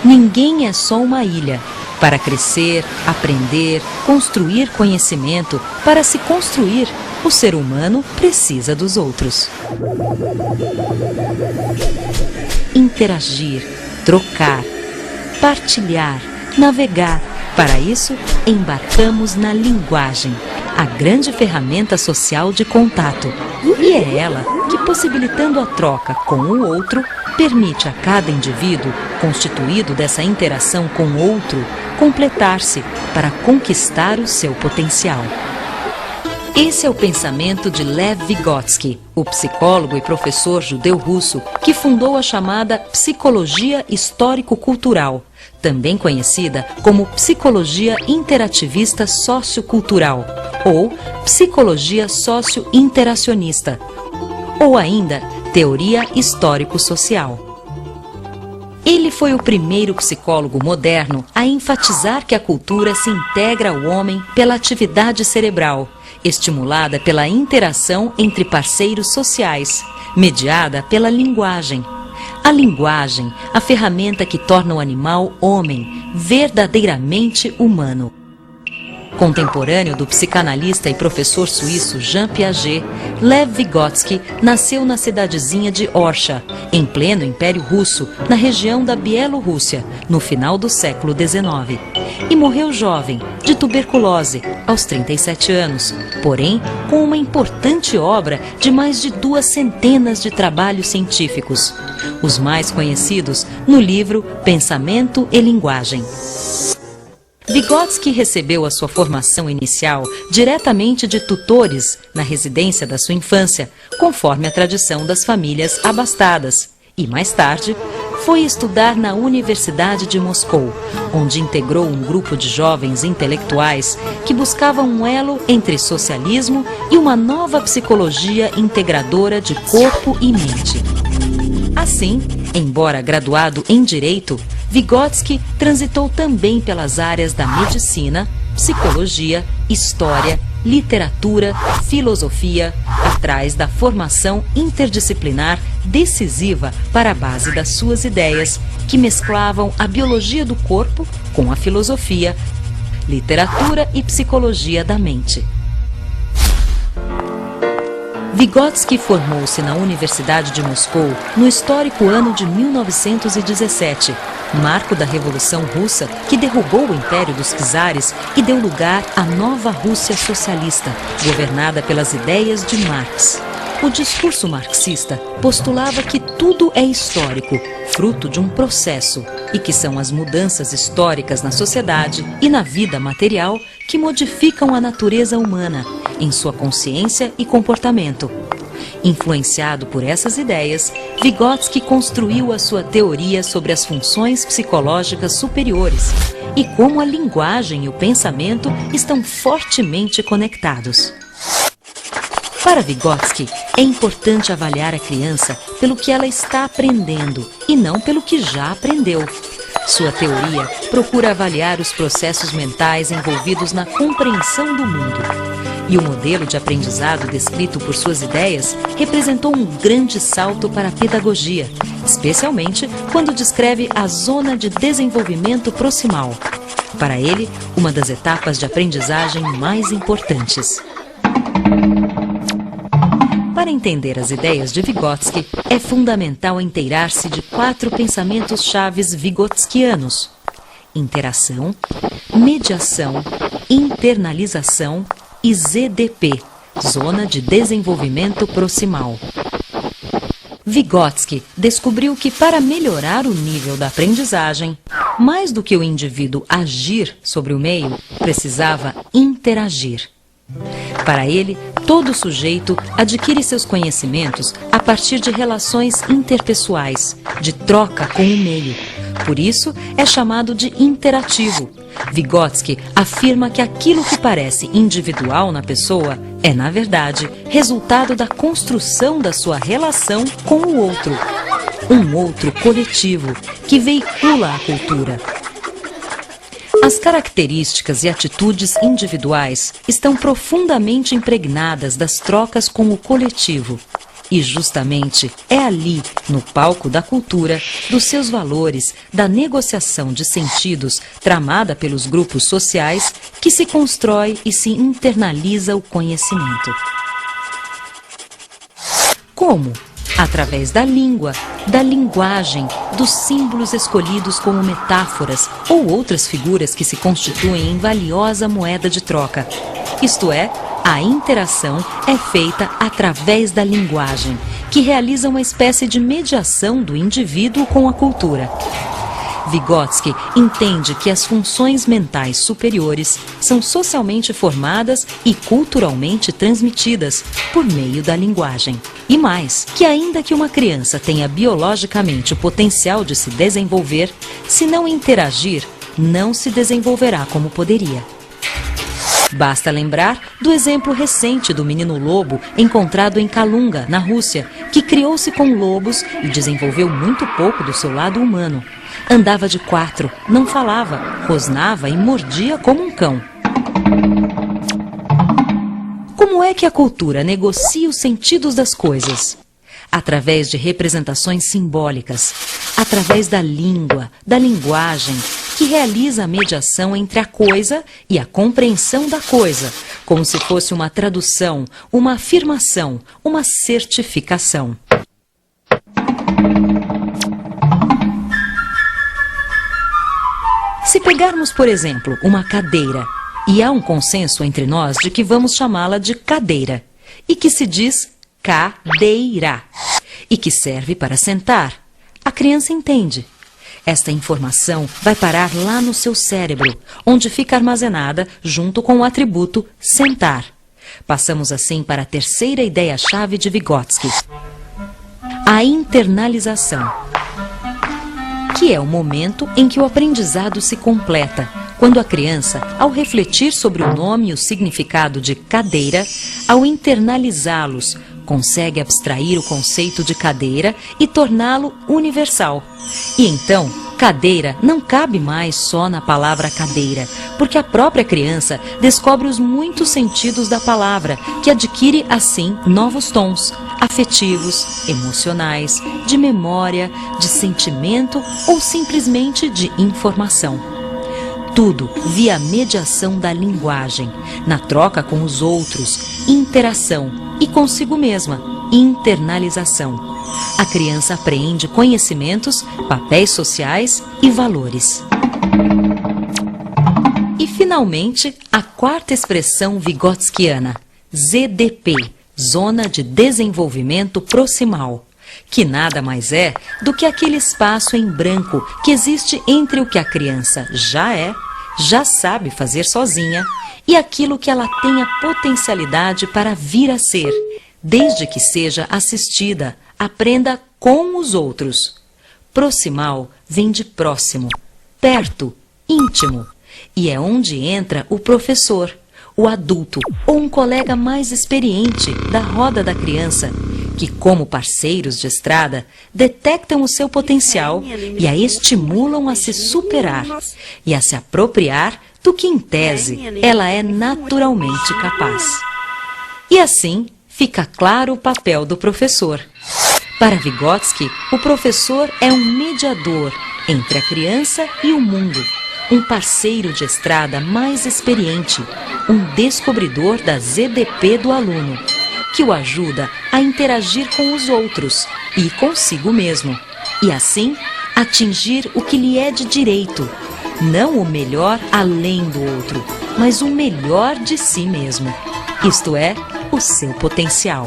ninguém é só uma ilha. Para crescer, aprender, construir conhecimento, para se construir, o ser humano precisa dos outros. Interagir, trocar, partilhar, navegar. Para isso, embarcamos na linguagem, a grande ferramenta social de contato. E é ela que, possibilitando a troca com o outro, permite a cada indivíduo, constituído dessa interação com o outro, completar-se para conquistar o seu potencial. Esse é o pensamento de Lev Vygotsky, o psicólogo e professor judeu-russo que fundou a chamada psicologia histórico-cultural, também conhecida como psicologia interativista sociocultural ou psicologia socio-interacionista, ou ainda teoria histórico-social. Ele foi o primeiro psicólogo moderno a enfatizar que a cultura se integra ao homem pela atividade cerebral, estimulada pela interação entre parceiros sociais, mediada pela linguagem. A linguagem, a ferramenta que torna o animal homem, verdadeiramente humano. Contemporâneo do psicanalista e professor suíço Jean Piaget, Lev Vygotsky nasceu na cidadezinha de Orsha, em pleno Império Russo, na região da Bielorrússia, no final do século XIX. E morreu jovem, de tuberculose, aos 37 anos, porém com uma importante obra de mais de 200 de trabalhos científicos, os mais conhecidos no livro Pensamento e Linguagem. Vygotsky recebeu a sua formação inicial diretamente de tutores na residência da sua infância, conforme a tradição das famílias abastadas, e mais tarde foi estudar na Universidade de Moscou, onde integrou um grupo de jovens intelectuais que buscavam um elo entre socialismo e uma nova psicologia integradora de corpo e mente. Assim, embora graduado em Direito, Vygotsky transitou também pelas áreas da medicina, psicologia, história, literatura, filosofia, atrás da formação interdisciplinar decisiva para a base das suas ideias, que mesclavam a biologia do corpo com a filosofia, literatura e psicologia da mente. Vygotsky formou-se na Universidade de Moscou no histórico ano de 1917, marco da Revolução Russa que derrubou o Império dos Czares e deu lugar à nova Rússia socialista, governada pelas ideias de Marx. O discurso marxista postulava que tudo é histórico, fruto de um processo, e que são as mudanças históricas na sociedade e na vida material que modificam a natureza humana, em sua consciência e comportamento. Influenciado por essas ideias, Vygotsky construiu a sua teoria sobre as funções psicológicas superiores e como a linguagem e o pensamento estão fortemente conectados. Para Vygotsky, é importante avaliar a criança pelo que ela está aprendendo e não pelo que já aprendeu. Sua teoria procura avaliar os processos mentais envolvidos na compreensão do mundo. E o modelo de aprendizado descrito por suas ideias representou um grande salto para a pedagogia, especialmente quando descreve a zona de desenvolvimento proximal. Para ele, uma das etapas de aprendizagem mais importantes. Para entender as ideias de Vygotsky, é fundamental inteirar-se de 4 pensamentos chaves vygotskianos: interação, mediação, internalização e ZDP, Zona de Desenvolvimento Proximal. Vygotsky descobriu que para melhorar o nível da aprendizagem, mais do que o indivíduo agir sobre o meio, precisava interagir. Para ele, todo sujeito adquire seus conhecimentos a partir de relações interpessoais, de troca com o meio. Por isso, é chamado de interativo. Vygotsky afirma que aquilo que parece individual na pessoa é, na verdade, resultado da construção da sua relação com o outro. Um outro coletivo que veicula a cultura. As características e atitudes individuais estão profundamente impregnadas das trocas com o coletivo. E justamente é ali, no palco da cultura, dos seus valores, da negociação de sentidos tramada pelos grupos sociais, que se constrói e se internaliza o conhecimento. Como? Através da língua, da linguagem, dos símbolos escolhidos como metáforas ou outras figuras que se constituem em valiosa moeda de troca. Isto é, a interação é feita através da linguagem, que realiza uma espécie de mediação do indivíduo com a cultura. Vygotsky entende que as funções mentais superiores são socialmente formadas e culturalmente transmitidas por meio da linguagem. E mais, que ainda que uma criança tenha biologicamente o potencial de se desenvolver, se não interagir, não se desenvolverá como poderia. Basta lembrar do exemplo recente do menino lobo encontrado em Kalunga, na Rússia, que criou-se com lobos e desenvolveu muito pouco do seu lado humano. Andava de quatro, não falava, rosnava e mordia como um cão. Como é que a cultura negocia os sentidos das coisas? Através de representações simbólicas, através da língua, da linguagem, que realiza a mediação entre a coisa e a compreensão da coisa, como se fosse uma tradução, uma afirmação, uma certificação. Se pegarmos, por exemplo, uma cadeira, e há um consenso entre nós de que vamos chamá-la de cadeira, e que se diz cadeira, e que serve para sentar, a criança entende. Esta informação vai parar lá no seu cérebro, onde fica armazenada junto com o atributo sentar. Passamos assim para a terceira ideia-chave de Vygotsky, a internalização, que é o momento em que o aprendizado se completa, quando a criança, ao refletir sobre o nome e o significado de cadeira, ao internalizá-los, consegue abstrair o conceito de cadeira e torná-lo universal. E então, cadeira não cabe mais só na palavra cadeira, porque a própria criança descobre os muitos sentidos da palavra, que adquire, assim, novos tons, afetivos, emocionais, de memória, de sentimento ou simplesmente de informação. Tudo via mediação da linguagem, na troca com os outros, interação, e consigo mesma, internalização. A criança apreende conhecimentos, papéis sociais e valores. E, finalmente, a quarta expressão vygotskiana, ZDP, Zona de Desenvolvimento Proximal, que nada mais é do que aquele espaço em branco que existe entre o que a criança já sabe fazer sozinha, e aquilo que ela tem a potencialidade para vir a ser, desde que seja assistida, aprenda com os outros. Proximal vem de próximo, perto, íntimo, e é onde entra o professor, o adulto ou um colega mais experiente da roda da criança, que, como parceiros de estrada, detectam o seu potencial e a estimulam a se superar e a se apropriar do que, em tese, ela é naturalmente capaz. E assim fica claro o papel do professor. Para Vygotsky, o professor é um mediador entre a criança e o mundo, um parceiro de estrada mais experiente, um descobridor da ZDP do aluno, que o ajuda a interagir com os outros e consigo mesmo, e assim atingir o que lhe é de direito, não o melhor além do outro, mas o melhor de si mesmo, isto é, o seu potencial.